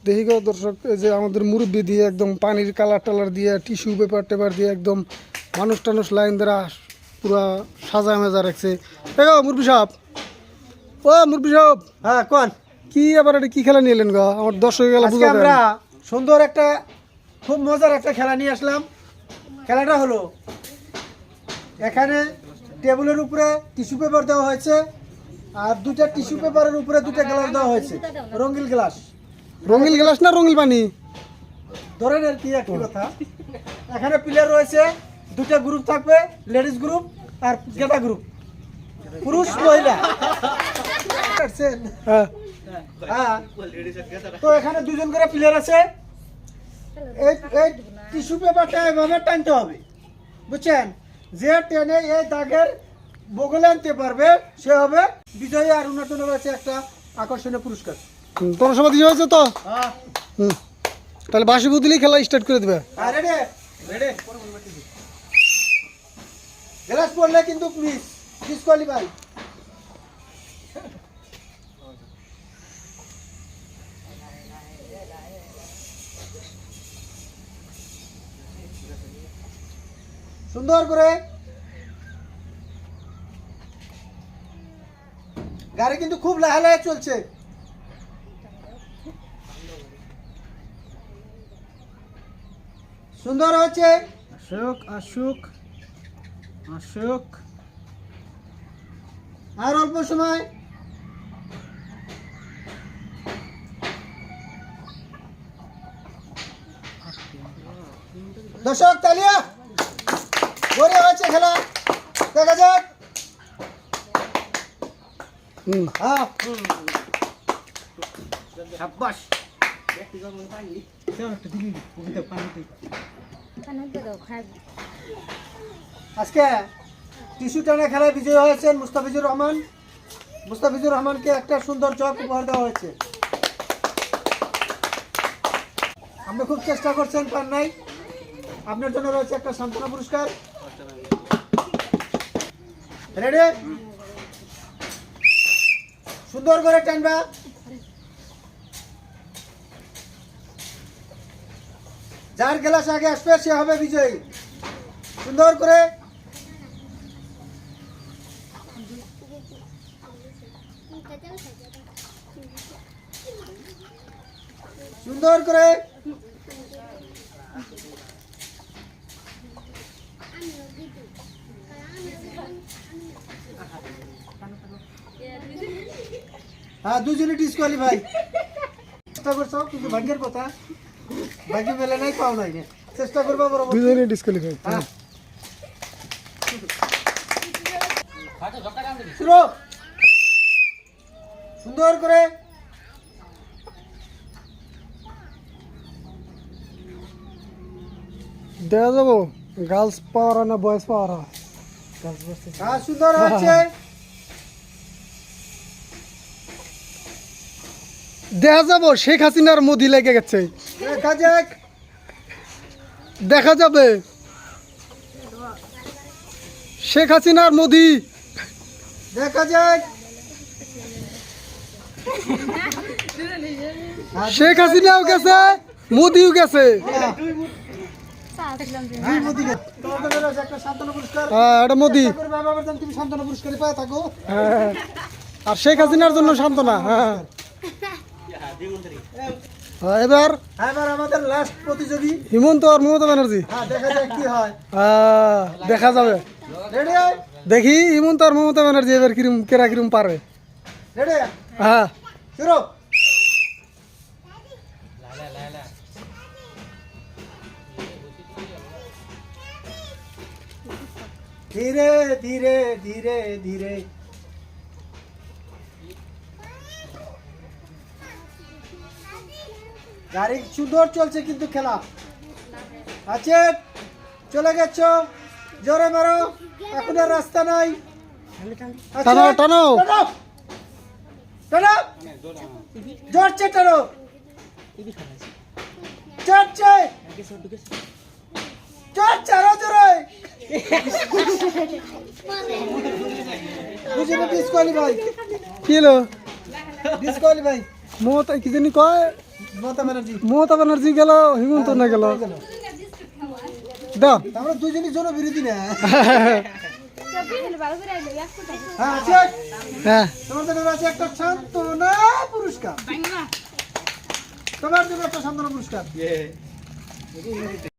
দেখি গো দর্শক, এই যে আমাদের মুরব্বি দিয়ে একদম পানির কালার টালার দিয়ে টিস্যু পেপার টেপার দিয়ে একদম মানুষ টানুষ লাইন দ্বারা পুরা সাজা মেজা রাখছে। এই গো মুরব্বি সাহেব, ও মুরব্বি সাহেব, হ্যাঁ কোন কি আবার এটা কি খেলা নিয়ে এলেন গো? আমার দর্শক গেলা আজকে বুঝা আমরা সুন্দর একটা খুব মজার একটা খেলা নিয়ে আসলাম। খেলাটা হলো এখানে টেবিলের উপরে টিস্যু পেপার দেওয়া হয়েছে আর দুটা টিস্যু পেপারের উপরে দুটা গ্লাস দেওয়া হয়েছে, রঙিন গ্লাস। রঙিল গ্লাস না রঙিল পানি? ধরেন আর কি একই কথা। এখানে প্লেয়ার রয়েছে, দুটা গ্রুপ থাকবে, লেডিস গ্রুপ আর গেটা গ্রুপ, পুরুষ মহিলা। হ্যাঁ, হ্যাঁ, তো এখানে দুজন করে প্লেয়ার আছে। এই এই টিস্যু পেপারটা এভাবে টানতে হবে, বুঝছেন? যে টেনে এই দাগের বগলে আনতে পারবে সে হবে বিজয়ী। আর উন্নত আছে একটা আকর্ষণীয় পুরস্কার। তোর সবাই দিয়ে হয়েছে তো? তাহলে বাসি বুদলি খেলা স্টার্ট করে দেবে। গ্লাস পড়লে কিন্তু প্লিজ ডিসকোয়ালিফাই। সুন্দর করে গাড়ি কিন্তু খুব লাহে চলছে। সুন্দর হচ্ছে। আসুক আসুক আসুক। আর অল্প সময়। দর্শক তালিয়া, গড়ে হয়েছে খেলা, দেখা যাক। হ্যাঁ সাব্বাস। আজকে টিস্যু টানা খেলায় বিজয়ী হয়েছেন মুস্তাফিজুর রহমান। মুস্তাফিজুর রহমানকে একটা সুন্দর চক উপহার দেওয়া হয়েছে। আপনি খুব চেষ্টা করছেন, পান নাই। আপনার জন্য রয়েছে একটা সান্ত্বনা পুরস্কার। রেডি? সুন্দর করে টানবা। যার গ্লাস আগে আসবে সে হবে বিজয়ী। সুন্দর করে। সুন্দর করে। হ্যাঁ, দুজনে ডিসকোয়ালিফাই। চেষ্টা করছো কিন্তু ভাগ্যের কথা, ভাগ্য মেলে নাই, পাও নাই। চেষ্টা করবো বড়। দুজনে ডিসকোয়ালিফাই। হ্যাঁ, শুরু। সুন্দর করে। দেখা যাবো গার্লস পাওয়ার না বয়েজ পাওয়ার। হ্যাঁ, সুন্দর হচ্ছে। দেখা যাবো শেখ হাসিনার মোদি লেগে গেছে। দেখা যাক। দেখা যাবে শেখ হাসিনার মোদি। দেখা যাক। শেখ হাসিনাও গেছে, মোদিও গেছে। একটা সান্ত্বনা পুরস্কার। এটা মোদি। তুমি সান্ত্বনা পুরস্কার পায় থাকো। হ্যাঁ, আর শেখ হাসিনার জন্য সান্ত্বনা। হ্যাঁ, এবার এবার আমাদের লাস্ট প্রতিযোগী হিমন্ত আর মমতা ব্যানার্জি। হ্যাঁ, দেখা যাক কি হয়। দেখা যাবে। রেডি? দেখি হিমন্ত আর মমতা ব্যানার্জি এবার কিরম কেরা কিরম পারবে। রেডি? হ্যাঁ, শুরু। ধীরে ধীরে ধীরে ধীরে। গাড়ি সুন্দর চলছে কিন্তু খেলা আছে। চলে গেছ, জোরে মারো, এখন আর রাস্তা নাই। টানো টানো টানো, জোরছে টানো, চড়ছে চড়ছে আরো জোরে। বুঝলি ডিসকোয়ালিফাই। কি হলো? ডিসকোয়ালিফাই। মমতা কি জানি কয়, মমতা ব্যানার্জি মমতা ব্যানার্জি গেল, হিমন্ত না গেল। দাও। আমরা দুজনই জনবিরোধী না। হ্যাঁ আছে। হ্যাঁ তোমার জন্য আছে একটা সান্ত্বনা পুরস্কার। তোমার জন্য একটা সান্ত্বনা পুরস্কার।